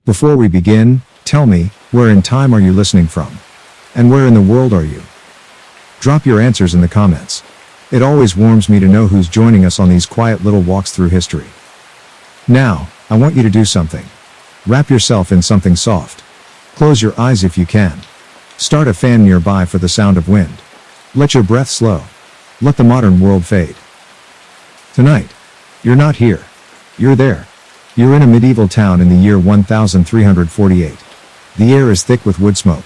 Before we begin, tell me, where in time are you listening from? And where in the world are you? Drop your answers in the comments. It always warms me to know who's joining us on these quiet little walks through history. Now, I want you to do something. Wrap yourself in something soft. Close your eyes if you can. Start a fan nearby for the sound of wind. Let your breath slow. Let the modern world fade. Tonight, you're not here. You're there. You're in a medieval town in the year 1348. The air is thick with wood smoke.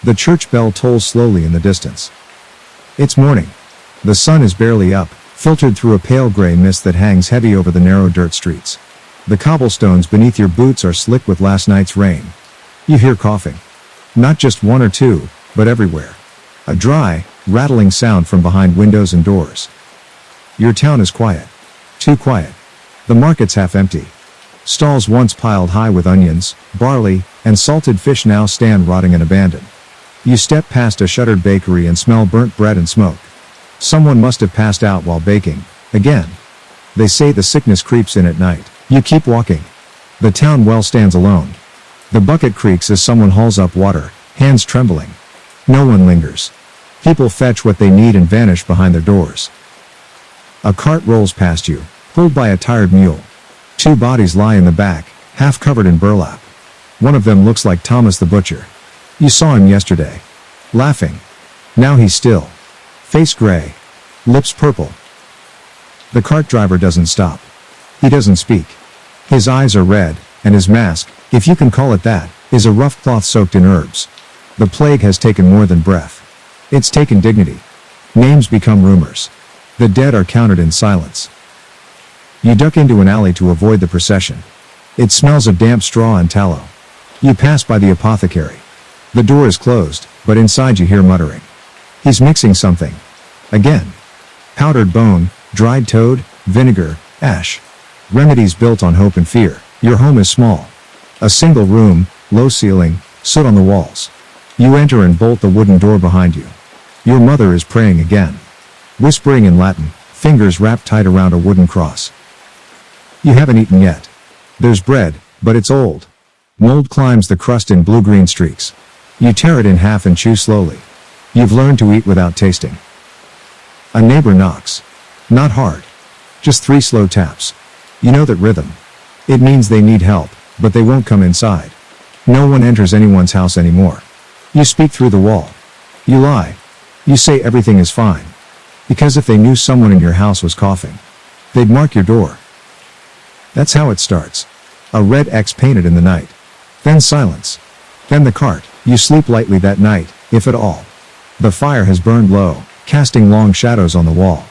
The church bell tolls slowly in the distance. It's morning. The sun is barely up, filtered through a pale gray mist that hangs heavy over the narrow dirt streets. The cobblestones beneath your boots are slick with last night's rain. You hear coughing. Not just one or two, but everywhere. A dry, rattling sound from behind windows and doors. Your town is quiet. Too quiet. The market's half empty. Stalls once piled high with onions, barley, and salted fish now stand rotting and abandoned. You step past a shuttered bakery and smell burnt bread and smoke. Someone must have passed out while baking, again. They say the sickness creeps in at night. You keep walking. The town well stands alone. The bucket creaks as someone hauls up water, hands trembling. No one lingers. People fetch what they need and vanish behind their doors. A cart rolls past you, pulled by a tired mule. Two bodies lie in the back, half covered in burlap. One of them looks like Thomas the Butcher. You saw him yesterday. Laughing. Now he's still. Face gray. Lips purple. The cart driver doesn't stop. He doesn't speak. His eyes are red, and his mask, if you can call it that, is a rough cloth soaked in herbs. The plague has taken more than breath. It's taken dignity. Names become rumors. The dead are counted in silence. You duck into an alley to avoid the procession. It smells of damp straw and tallow. You pass by the apothecary. The door is closed, but inside you hear muttering. He's mixing something. Again. Powdered bone, dried toad, vinegar, ash. Remedies built on hope and fear. Your home is small. A single room, low ceiling, soot on the walls. You enter and bolt the wooden door behind you. Your mother is praying again. Whispering in Latin, fingers wrapped tight around a wooden cross. You haven't eaten yet. There's bread, but it's old. Mold climbs the crust in blue-green streaks. You tear it in half and chew slowly. You've learned to eat without tasting. A neighbor knocks. Not hard. Just 3 slow taps. You know that rhythm. It means they need help, but they won't come inside. No one enters anyone's house anymore. You speak through the wall. You lie. You say everything is fine. Because if they knew someone in your house was coughing, they'd mark your door. That's how it starts. A red X painted in the night. Then silence. Then the cart. You sleep lightly that night, if at all. The fire has burned low, casting long shadows on the wall.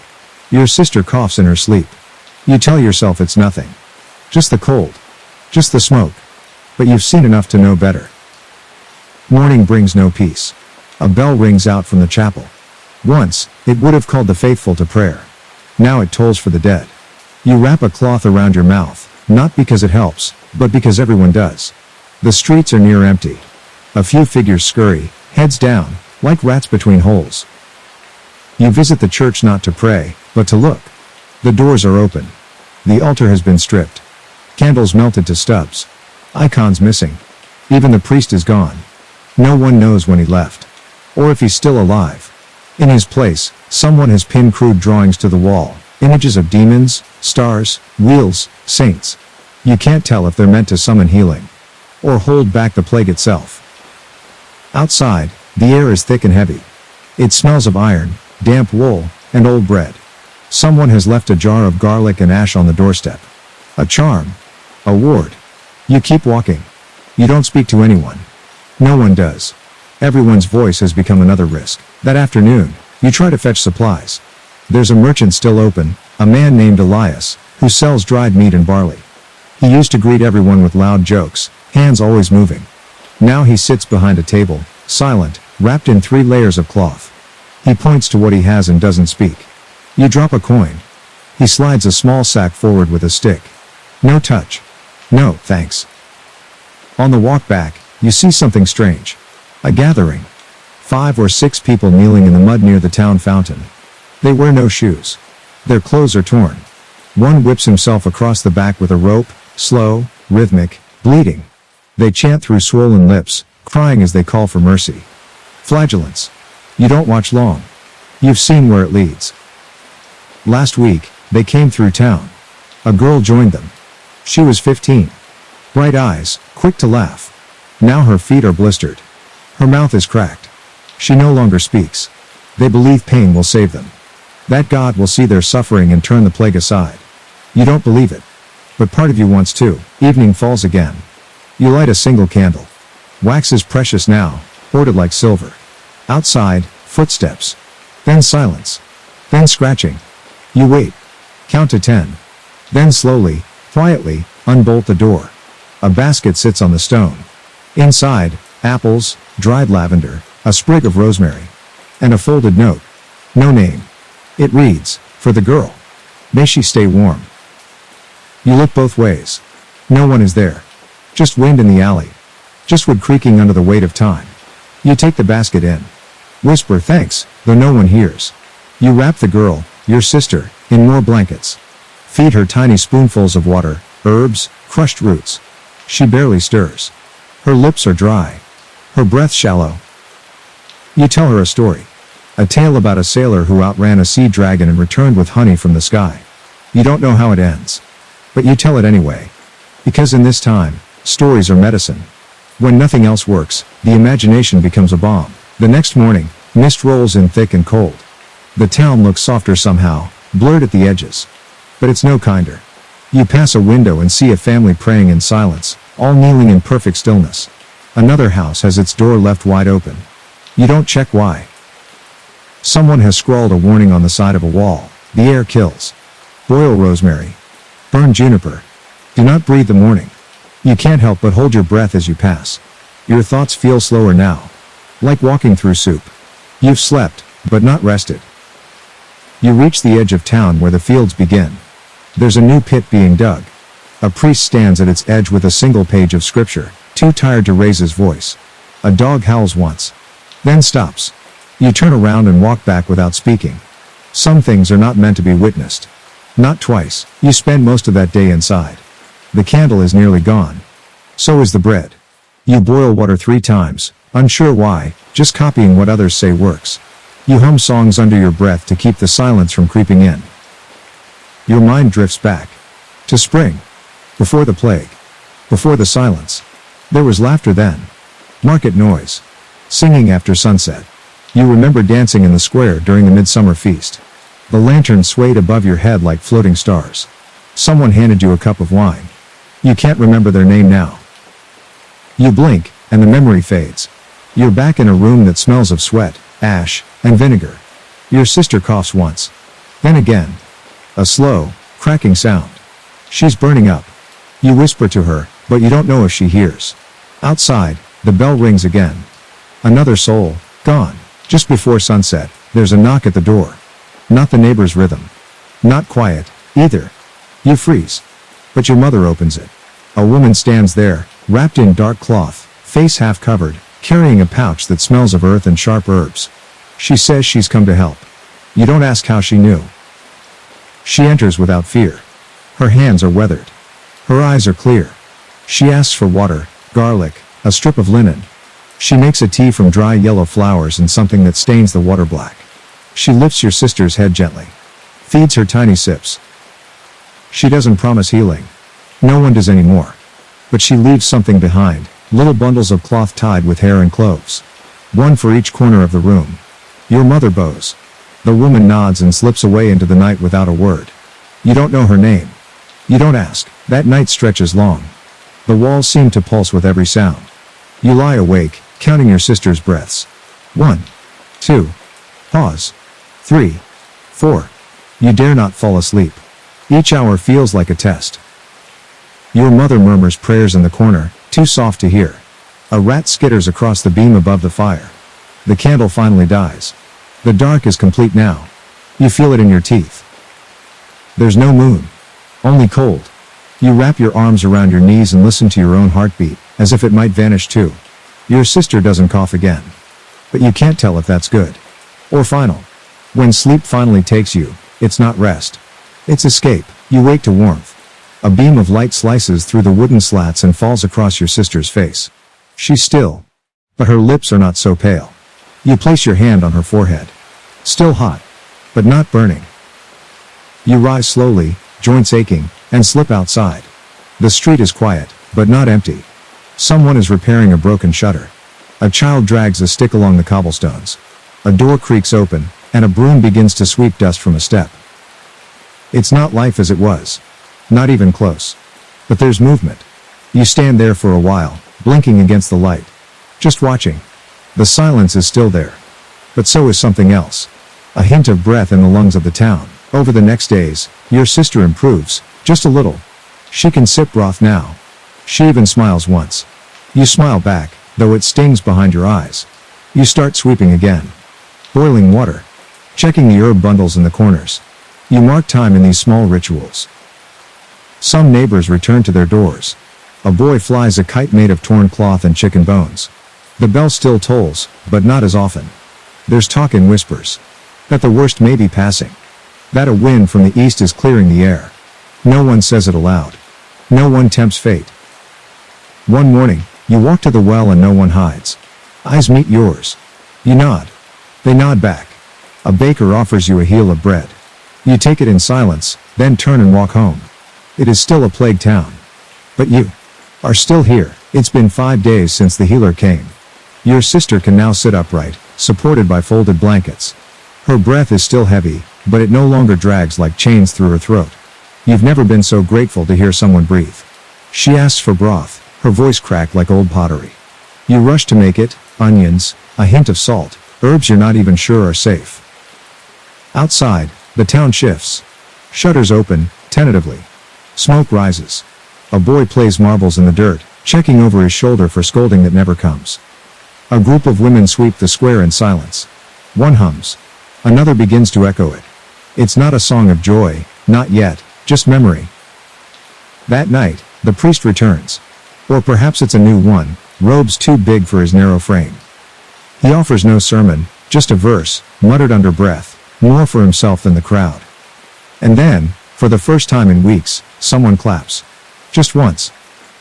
Your sister coughs in her sleep. You tell yourself it's nothing. Just the cold. Just the smoke. But you've seen enough to know better. Morning brings no peace. A bell rings out from the chapel. Once, it would have called the faithful to prayer. Now it tolls for the dead. You wrap a cloth around your mouth, not because it helps, but because everyone does. The streets are near empty. A few figures scurry, heads down, like rats between holes. You visit the church not to pray, but to look. The doors are open. The altar has been stripped. Candles melted to stubs. Icons missing. Even the priest is gone. No one knows when he left. Or if he's still alive. In his place, someone has pinned crude drawings to the wall. Images of demons, stars, wheels, saints. You can't tell if they're meant to summon healing. Or hold back the plague itself. Outside, the air is thick and heavy. It smells of iron, damp wool, and old bread. Someone has left a jar of garlic and ash on the doorstep. A charm. A ward. You keep walking. You don't speak to anyone. No one does. Everyone's voice has become another risk. That afternoon, you try to fetch supplies. There's a merchant still open, a man named Elias, who sells dried meat and barley. He used to greet everyone with loud jokes, hands always moving. Now he sits behind a table, silent, wrapped in 3 layers of cloth. He points to what he has and doesn't speak. You drop a coin. He slides a small sack forward with a stick. No touch. No, thanks. On the walk back, you see something strange. A gathering. 5 or 6 people kneeling in the mud near the town fountain. They wear no shoes. Their clothes are torn. One whips himself across the back with a rope, slow, rhythmic, bleeding. They chant through swollen lips, crying as they call for mercy. Flagellants. You don't watch long. You've seen where it leads. Last week, they came through town. A girl joined them. She was 15. Bright eyes, quick to laugh. Now her feet are blistered. Her mouth is cracked. She no longer speaks. They believe pain will save them. That God will see their suffering and turn the plague aside. You don't believe it. But part of you wants to. Evening falls again. You light a single candle. Wax is precious now, hoarded like silver. Outside, footsteps. Then silence. Then scratching. You wait. Count to 10. Then slowly, quietly, unbolt the door. A basket sits on the stone. Inside, apples, dried lavender, a sprig of rosemary. And a folded note. No name. It reads, for the girl. May she stay warm. You look both ways. No one is there. Just wind in the alley. Just wood creaking under the weight of time. You take the basket in. Whisper thanks, though no one hears. You wrap the girl, your sister, in more blankets. Feed her tiny spoonfuls of water, herbs, crushed roots. She barely stirs. Her lips are dry. Her breath shallow. You tell her a story. A tale about a sailor who outran a sea dragon and returned with honey from the sky. You don't know how it ends. But you tell it anyway. Because in this time, stories are medicine. When nothing else works, the imagination becomes a balm. The next morning, mist rolls in thick and cold. The town looks softer somehow, blurred at the edges. But it's no kinder. You pass a window and see a family praying in silence, all kneeling in perfect stillness. Another house has its door left wide open. You don't check why. Someone has scrawled a warning on the side of a wall. The air kills. Boil rosemary. Burn juniper. Do not breathe the morning. You can't help but hold your breath as you pass. Your thoughts feel slower now. Like walking through soup. You've slept, but not rested. You reach the edge of town where the fields begin. There's a new pit being dug. A priest stands at its edge with a single page of scripture, too tired to raise his voice. A dog howls once. Then stops. You turn around and walk back without speaking. Some things are not meant to be witnessed. Not twice. You spend most of that day inside. The candle is nearly gone. So is the bread. You boil water 3 times, unsure why, just copying what others say works. You hum songs under your breath to keep the silence from creeping in. Your mind drifts back. To spring. Before the plague. Before the silence. There was laughter then. Market noise. Singing after sunset. You remember dancing in the square during the midsummer feast. The lanterns swayed above your head like floating stars. Someone handed you a cup of wine. You can't remember their name now. You blink, and the memory fades. You're back in a room that smells of sweat, ash, and vinegar. Your sister coughs once. Then again. A slow, cracking sound. She's burning up. You whisper to her, but you don't know if she hears. Outside, the bell rings again. Another soul, gone. Just before sunset, there's a knock at the door. Not the neighbor's rhythm. Not quiet, either. You freeze. But your mother opens it. A woman stands there, wrapped in dark cloth, face half covered, carrying a pouch that smells of earth and sharp herbs. She says she's come to help. You don't ask how she knew. She enters without fear. Her hands are weathered. Her eyes are clear. She asks for water, garlic, a strip of linen. She makes a tea from dry yellow flowers and something that stains the water black. She lifts your sister's head gently. Feeds her tiny sips. She doesn't promise healing. No one does anymore. But she leaves something behind, little bundles of cloth tied with hair and cloves. One for each corner of the room. Your mother bows. The woman nods and slips away into the night without a word. You don't know her name. You don't ask. That night stretches long. The walls seem to pulse with every sound. You lie awake, counting your sister's breaths. 1, 2, pause. 3, 4. You dare not fall asleep. Each hour feels like a test. Your mother murmurs prayers in the corner, too soft to hear. A rat skitters across the beam above the fire. The candle finally dies. The dark is complete now. You feel it in your teeth. There's no moon. Only cold. You wrap your arms around your knees and listen to your own heartbeat, as if it might vanish too. Your sister doesn't cough again. But you can't tell if that's good. Or final. When sleep finally takes you, it's not rest. It's escape. You wake to warmth. A beam of light slices through the wooden slats and falls across your sister's face. She's still, but her lips are not so pale. You place your hand on her forehead. Still hot, but not burning. You rise slowly, joints aching, and slip outside. The street is quiet, but not empty. Someone is repairing a broken shutter. A child drags a stick along the cobblestones. A door creaks open, and a broom begins to sweep dust from a step. It's not life as it was. Not even close. But there's movement. You stand there for a while, blinking against the light. Just watching. The silence is still there. But so is something else. A hint of breath in the lungs of the town. Over the next days, your sister improves, just a little. She can sip broth now. She even smiles once. You smile back, though it stings behind your eyes. You start sweeping again. Boiling water. Checking the herb bundles in the corners. You mark time in these small rituals. Some neighbors return to their doors. A boy flies a kite made of torn cloth and chicken bones. The bell still tolls, but not as often. There's talk in whispers. That the worst may be passing. That a wind from the east is clearing the air. No one says it aloud. No one tempts fate. One morning, you walk to the well and no one hides. Eyes meet yours. You nod. They nod back. A baker offers you a heel of bread. You take it in silence, then turn and walk home. It is still a plague town. But you are still here. It's been 5 days since the healer came. Your sister can now sit upright, supported by folded blankets. Her breath is still heavy, but it no longer drags like chains through her throat. You've never been so grateful to hear someone breathe. She asks for broth, her voice cracked like old pottery. You rush to make it, onions, a hint of salt, herbs you're not even sure are safe. Outside, the town shifts. Shutters open, tentatively. Smoke rises. A boy plays marbles in the dirt, checking over his shoulder for scolding that never comes. A group of women sweep the square in silence. One hums. Another begins to echo it. It's not a song of joy, not yet, just memory. That night, the priest returns. Or perhaps it's a new one, robes too big for his narrow frame. He offers no sermon, just a verse, muttered under breath, more for himself than the crowd. And then, for the first time in weeks, someone claps. Just once.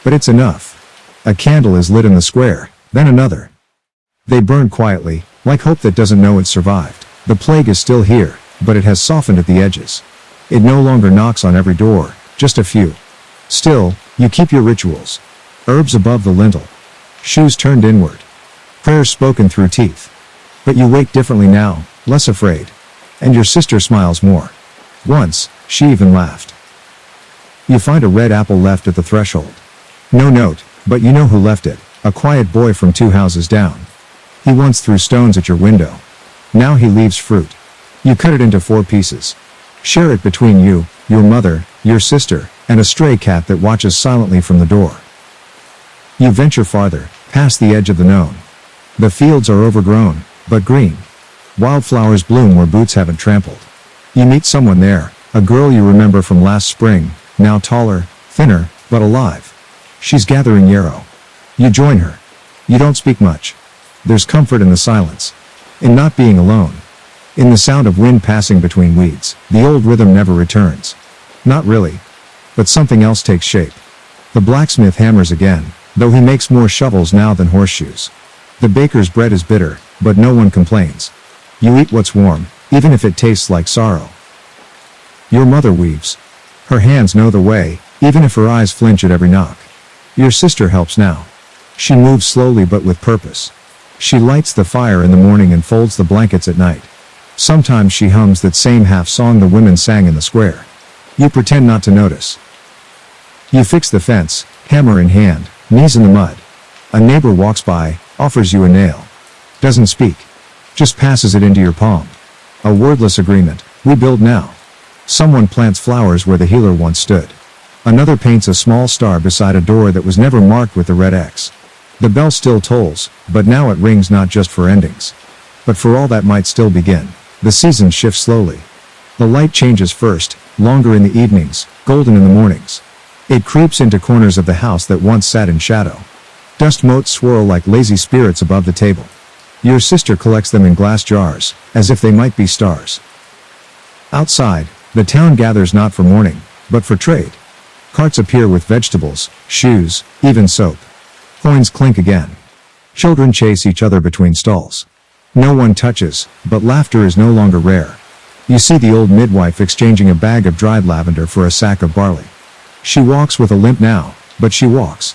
But it's enough. A candle is lit in the square, then another. They burn quietly, like hope that doesn't know it's survived. The plague is still here, but it has softened at the edges. It no longer knocks on every door, just a few. Still, you keep your rituals. Herbs above the lintel. Shoes turned inward. Prayers spoken through teeth. But you wake differently now, less afraid. And your sister smiles more. Once, she even laughed. You find a red apple left at the threshold. No note, but you know who left it, a quiet boy from 2 houses down. He once threw stones at your window. Now he leaves fruit. You cut it into 4 pieces. Share it between you, your mother, your sister, and a stray cat that watches silently from the door. You venture farther, past the edge of the known. The fields are overgrown, but green. Wildflowers bloom where boots haven't trampled. You meet someone there, a girl you remember from last spring, now taller, thinner, but alive. She's gathering yarrow. You join her. You don't speak much. There's comfort in the silence. In not being alone. In the sound of wind passing between weeds. The old rhythm never returns. Not really. But something else takes shape. The blacksmith hammers again, though he makes more shovels now than horseshoes. The baker's bread is bitter, but no one complains. You eat what's warm, even if it tastes like sorrow. Your mother weaves. Her hands know the way, even if her eyes flinch at every knock. Your sister helps now. She moves slowly but with purpose. She lights the fire in the morning and folds the blankets at night. Sometimes she hums that same half-song the women sang in the square. You pretend not to notice. You fix the fence, hammer in hand, knees in the mud. A neighbor walks by, offers you a nail. Doesn't speak. Just passes it into your palm. A wordless agreement, we build now. Someone plants flowers where the healer once stood. Another paints a small star beside a door that was never marked with the red X. The bell still tolls, but now it rings not just for endings, but for all that might still begin. The seasons shift slowly. The light changes first, longer in the evenings, golden in the mornings. It creeps into corners of the house that once sat in shadow. Dust motes swirl like lazy spirits above the table. Your sister collects them in glass jars, as if they might be stars. Outside, the town gathers not for mourning, but for trade. Carts appear with vegetables, shoes, even soap. Coins clink again. Children chase each other between stalls. No one touches, but laughter is no longer rare. You see the old midwife exchanging a bag of dried lavender for a sack of barley. She walks with a limp now, but she walks.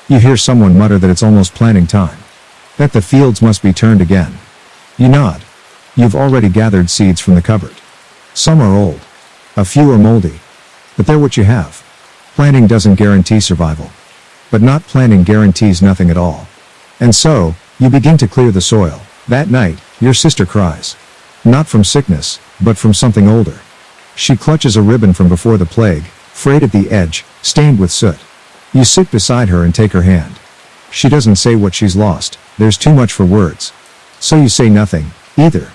You hear someone mutter that it's almost planting time. That the fields must be turned again. You nod. You've already gathered seeds from the cupboard. Some are old. A few are moldy. But they're what you have. Planting doesn't guarantee survival. But not planting guarantees nothing at all. And so, you begin to clear the soil. That night, your sister cries. Not from sickness, but from something older. She clutches a ribbon from before the plague, frayed at the edge, stained with soot. You sit beside her and take her hand. She doesn't say what she's lost, there's too much for words. So you say nothing, either.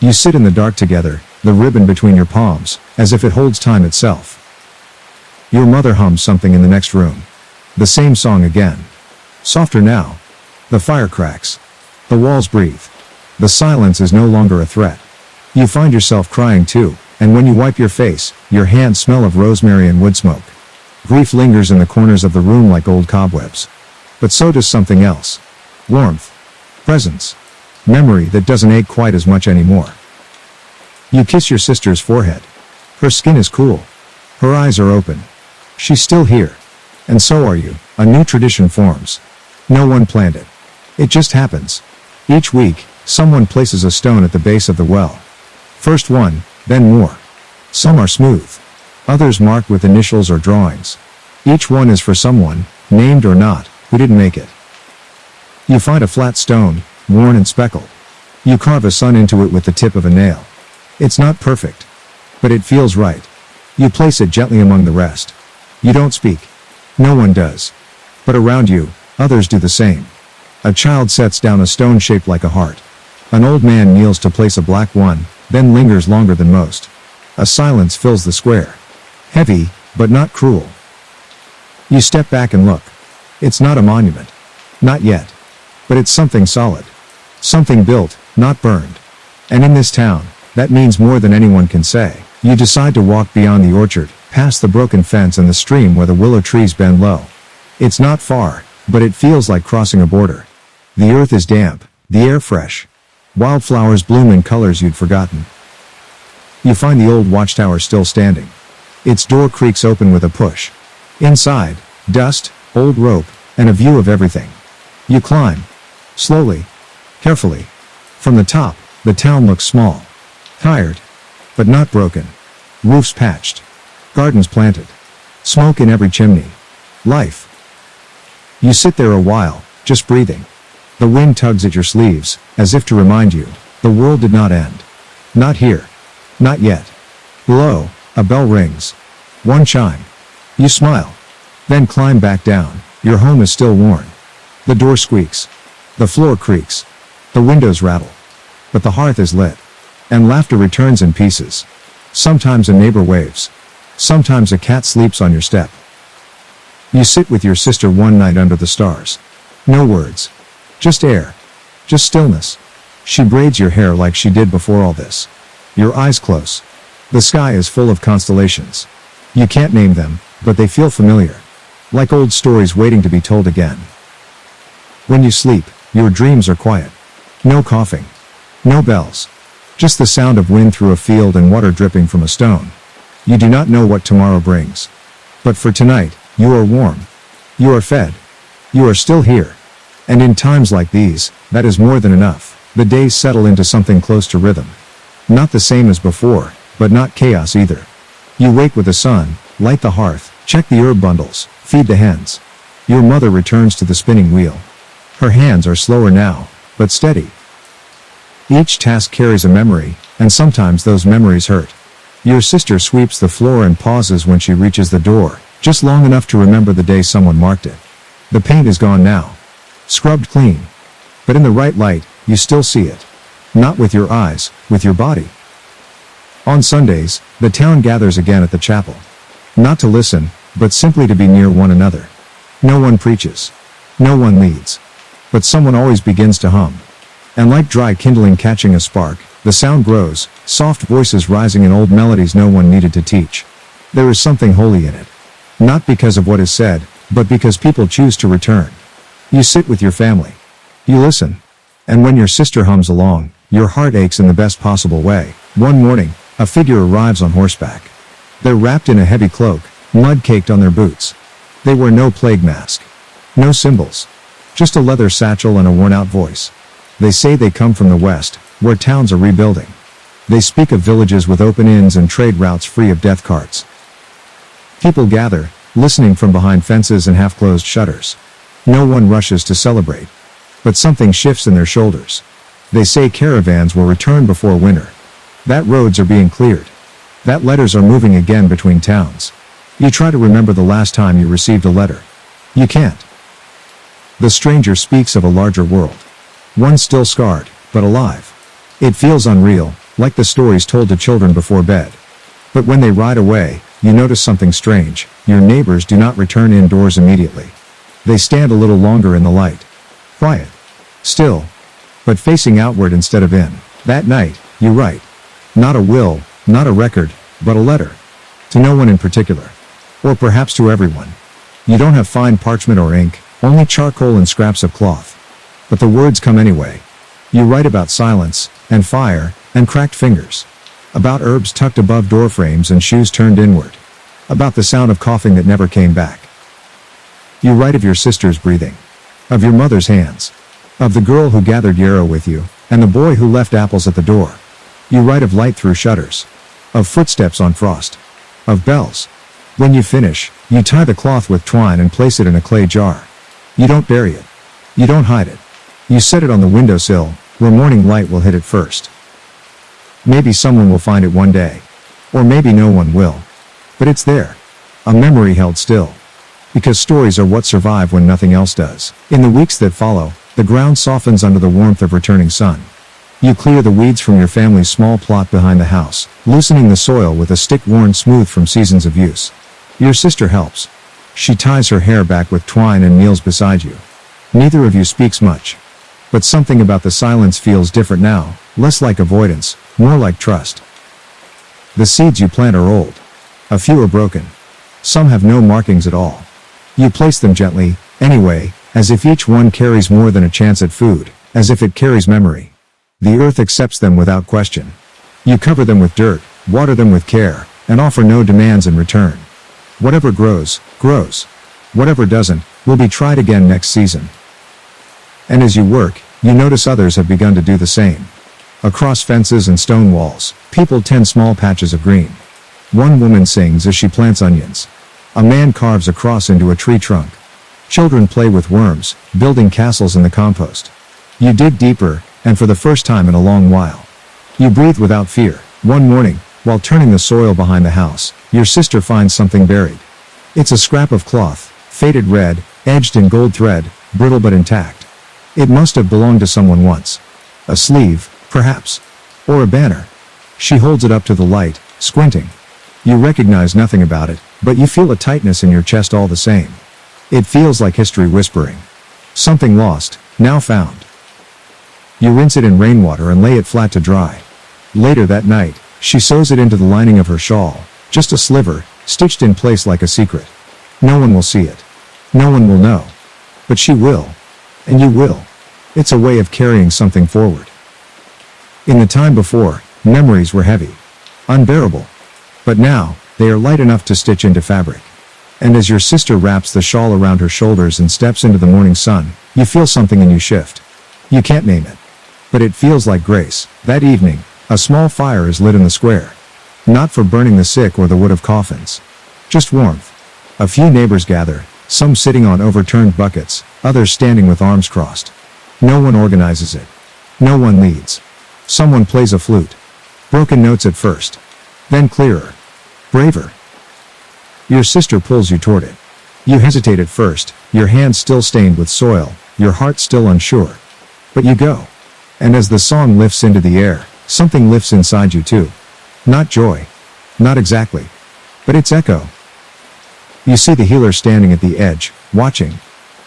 You sit in the dark together, the ribbon between your palms, as if it holds time itself. Your mother hums something in the next room. The same song again. Softer now. The fire cracks. The walls breathe. The silence is no longer a threat. You find yourself crying too, and when you wipe your face, your hands smell of rosemary and wood smoke. Grief lingers in the corners of the room like old cobwebs. But so does something else. Warmth. Presence. Memory that doesn't ache quite as much anymore. You kiss your sister's forehead. Her skin is cool. Her eyes are open. She's still here. And so are you. A new tradition forms. No one planned it. It just happens. Each week, someone places a stone at the base of the well. First one, then more. Some are smooth. Others marked with initials or drawings. Each one is for someone, named or not, who didn't make it. You find a flat stone, worn and speckled. You carve a sun into it with the tip of a nail. It's not perfect. But it feels right. You place it gently among the rest. You don't speak. No one does. But around you, others do the same. A child sets down a stone shaped like a heart. An old man kneels to place a black one, then lingers longer than most. A silence fills the square. Heavy, but not cruel. You step back and look. It's not a monument. Not yet. But it's something solid. Something built, not burned. And in this town, that means more than anyone can say. You decide to walk beyond the orchard, past the broken fence and the stream where the willow trees bend low. It's not far, but it feels like crossing a border. The earth is damp, the air fresh. Wildflowers bloom in colors you'd forgotten. You find the old watchtower still standing. Its door creaks open with a push. Inside, dust, old rope, and a view of everything. You climb. Slowly. Carefully. From the top, the town looks small. Tired. But not broken. Roofs patched. Gardens planted. Smoke in every chimney. Life. You sit there a while, just breathing. The wind tugs at your sleeves, as if to remind you, the world did not end. Not here. Not yet. Below, a bell rings. One chime. You smile. Then climb back down. Your home is still worn. The door squeaks. The floor creaks. The windows rattle. But the hearth is lit. And laughter returns in pieces. Sometimes a neighbor waves. Sometimes a cat sleeps on your step. You sit with your sister one night under the stars. No words. Just air. Just stillness. She braids your hair like she did before all this. Your eyes close. The sky is full of constellations. You can't name them, but they feel familiar. Like old stories waiting to be told again. When you sleep, your dreams are quiet. No coughing. No bells. Just the sound of wind through a field and water dripping from a stone. You do not know what tomorrow brings. But for tonight, you are warm. You are fed. You are still here. And in times like these, that is more than enough. The days settle into something close to rhythm. Not the same as before, but not chaos either. You wake with the sun, light the hearth, check the herb bundles, feed the hens. Your mother returns to the spinning wheel. Her hands are slower now, but steady. Each task carries a memory, and sometimes those memories hurt. Your sister sweeps the floor and pauses when she reaches the door, just long enough to remember the day someone marked it. The paint is gone now. Scrubbed clean. But in the right light, you still see it. Not with your eyes, with your body. On Sundays, the town gathers again at the chapel. Not to listen, but simply to be near one another. No one preaches. No one leads. But someone always begins to hum. And like dry kindling catching a spark, the sound grows, soft voices rising in old melodies no one needed to teach. There is something holy in it. Not because of what is said, but because people choose to return. You sit with your family. You listen. And when your sister hums along, your heart aches in the best possible way. One morning, a figure arrives on horseback. They're wrapped in a heavy cloak, mud caked on their boots. They wear no plague mask. No symbols. Just a leather satchel and a worn-out voice. They say they come from the west, where towns are rebuilding. They speak of villages with open inns and trade routes free of death carts. People gather, listening from behind fences and half-closed shutters. No one rushes to celebrate. But something shifts in their shoulders. They say caravans will return before winter. That roads are being cleared. That letters are moving again between towns. You try to remember the last time you received a letter. You can't. The stranger speaks of a larger world. One still scarred, but alive. It feels unreal, like the stories told to children before bed. But when they ride away, you notice something strange. Your neighbors do not return indoors immediately. They stand a little longer in the light. Quiet. Still. But facing outward instead of in. That night, you write. Not a will, not a record, but a letter. To no one in particular. Or perhaps to everyone. You don't have fine parchment or ink, only charcoal and scraps of cloth. But the words come anyway. You write about silence, and fire, and cracked fingers. About herbs tucked above door frames and shoes turned inward. About the sound of coughing that never came back. You write of your sister's breathing. Of your mother's hands. Of the girl who gathered yarrow with you, and the boy who left apples at the door. You write of light through shutters. Of footsteps on frost. Of bells. When you finish, you tie the cloth with twine and place it in a clay jar. You don't bury it. You don't hide it. You set it on the windowsill, where morning light will hit it first. Maybe someone will find it one day. Or maybe no one will. But it's there. A memory held still. Because stories are what survive when nothing else does. In the weeks that follow, the ground softens under the warmth of returning sun. You clear the weeds from your family's small plot behind the house, loosening the soil with a stick worn smooth from seasons of use. Your sister helps. She ties her hair back with twine and kneels beside you. Neither of you speaks much. But something about the silence feels different now, less like avoidance, more like trust. The seeds you plant are old. A few are broken. Some have no markings at all. You place them gently, anyway, as if each one carries more than a chance at food, as if it carries memory. The earth accepts them without question. You cover them with dirt, water them with care, and offer no demands in return. Whatever grows, grows. Whatever doesn't, will be tried again next season. And as you work, you notice others have begun to do the same. Across fences and stone walls, people tend small patches of green. One woman sings as she plants onions. A man carves a cross into a tree trunk. Children play with worms, building castles in the compost. You dig deeper, and for the first time in a long while. You breathe without fear. One morning, while turning the soil behind the house, your sister finds something buried. It's a scrap of cloth, faded red, edged in gold thread, brittle but intact. It must have belonged to someone once. A sleeve, perhaps. Or a banner. She holds it up to the light, squinting. You recognize nothing about it, but you feel a tightness in your chest all the same. It feels like history whispering. Something lost, now found. You rinse it in rainwater and lay it flat to dry. Later that night, she sews it into the lining of her shawl, just a sliver, stitched in place like a secret. No one will see it. No one will know. But she will. And you will. It's a way of carrying something forward. In the time before, memories were heavy. Unbearable. But now, they are light enough to stitch into fabric. And as your sister wraps the shawl around her shoulders and steps into the morning sun, you feel something in you shift. You can't name it. But it feels like grace. That evening, a small fire is lit in the square. Not for burning the sick or the wood of coffins. Just warmth. A few neighbors gather, some sitting on overturned buckets, others standing with arms crossed. No one organizes it. No one leads. Someone plays a flute. Broken notes at first. Then clearer. Braver. Your sister pulls you toward it. You hesitate at first, your hands still stained with soil, your heart still unsure. But you go. And as the song lifts into the air, something lifts inside you too. Not joy. Not exactly. But its echo. You see the healer standing at the edge, watching.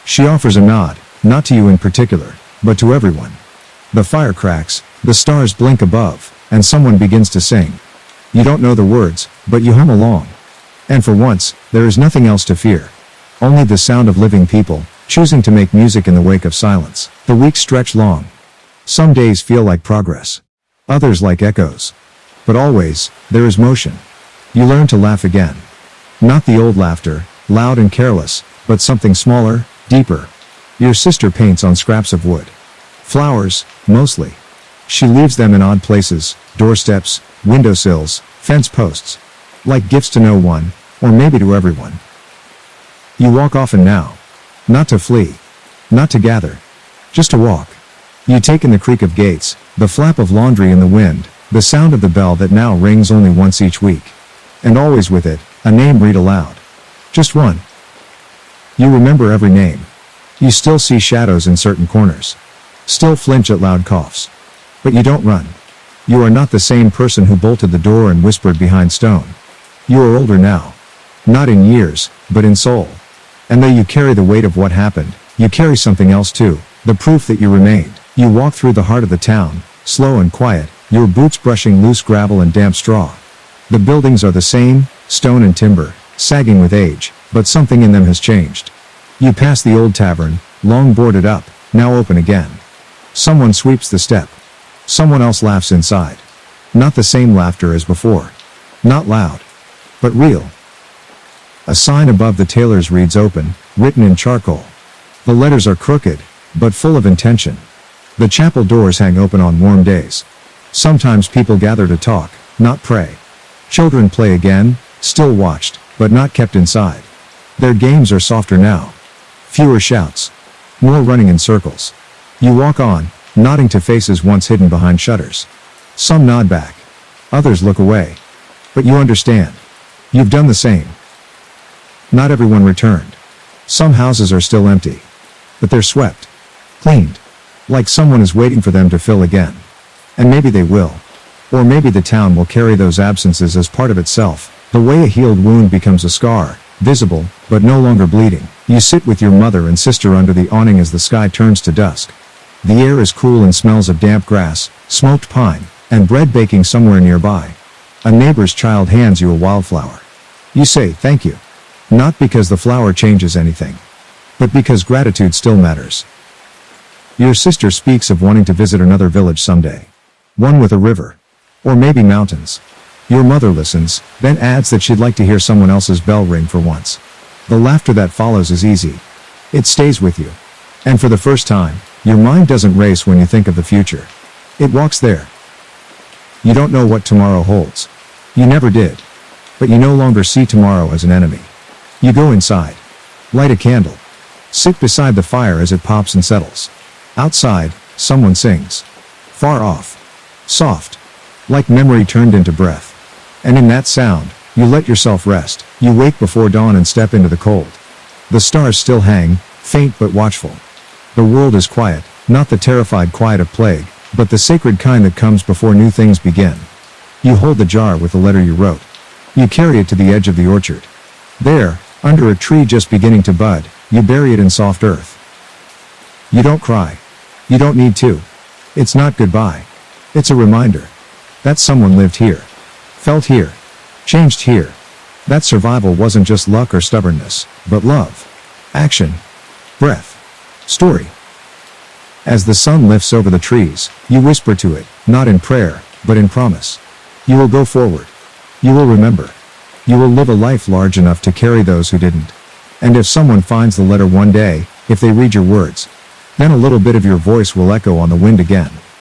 She offers a nod, not to you in particular, but to everyone. The fire cracks, the stars blink above, and someone begins to sing. You don't know the words, but you hum along. And for once, there is nothing else to fear. Only the sound of living people, choosing to make music in the wake of silence. The weeks stretch long. Some days feel like progress. Others like echoes. But always, there is motion. You learn to laugh again. Not the old laughter, loud and careless, but something smaller, deeper. Your sister paints on scraps of wood. Flowers, mostly. She leaves them in odd places, doorsteps, windowsills, fence posts. Like gifts to no one, or maybe to everyone. You walk often now. Not to flee. Not to gather. Just to walk. You take in the creak of gates, the flap of laundry in the wind, the sound of the bell that now rings only once each week. And always with it, a name read aloud. Just one. You remember every name. You still see shadows in certain corners. Still flinch at loud coughs. But you don't run. You are not the same person who bolted the door and whispered behind stone. You are older now. Not in years, but in soul. And though you carry the weight of what happened, you carry something else too, the proof that you remained. You walk through the heart of the town, slow and quiet, your boots brushing loose gravel and damp straw. The buildings are the same, stone and timber, sagging with age, but something in them has changed. You pass the old tavern, long boarded up, now open again. Someone sweeps the step. Someone else laughs inside. Not the same laughter as before. Not loud. But real. A sign above the tailor's reads open, written in charcoal. The letters are crooked, but full of intention. The chapel doors hang open on warm days. Sometimes people gather to talk, not pray. Children play again, still watched, but not kept inside. Their games are softer now. Fewer shouts. More running in circles. You walk on, nodding to faces once hidden behind shutters. Some nod back. Others look away. But you understand. You've done the same. Not everyone returned. Some houses are still empty. But they're swept. Cleaned. Like someone is waiting for them to fill again. And maybe they will. Or maybe the town will carry those absences as part of itself, the way a healed wound becomes a scar, visible, but no longer bleeding. You sit with your mother and sister under the awning as the sky turns to dusk. The air is cool and smells of damp grass, smoked pine, and bread baking somewhere nearby. A neighbor's child hands you a wildflower. You say, thank you. Not because the flower changes anything. But because gratitude still matters. Your sister speaks of wanting to visit another village someday. One with a river. Or maybe mountains. Your mother listens, then adds that she'd like to hear someone else's bell ring for once. The laughter that follows is easy. It stays with you. And for the first time, your mind doesn't race when you think of the future. It walks there. You don't know what tomorrow holds. You never did. But you no longer see tomorrow as an enemy. You go inside. Light a candle. Sit beside the fire as it pops and settles. Outside, someone sings. Far off. Soft. Like memory turned into breath. And in that sound, you let yourself rest. You wake before dawn and step into the cold. The stars still hang, faint but watchful. The world is quiet, not the terrified quiet of plague, but the sacred kind that comes before new things begin. You hold the jar with the letter you wrote. You carry it to the edge of the orchard. There, under a tree just beginning to bud, you bury it in soft earth. You don't cry. You don't need to. It's not goodbye. It's a reminder. That someone lived here. Felt here. Changed here. That survival wasn't just luck or stubbornness, but love. Action. Breath. Story. As the sun lifts over the trees, you whisper to it, not in prayer, but in promise. You will go forward. You will remember. You will live a life large enough to carry those who didn't. And if someone finds the letter one day, if they read your words, then a little bit of your voice will echo on the wind again.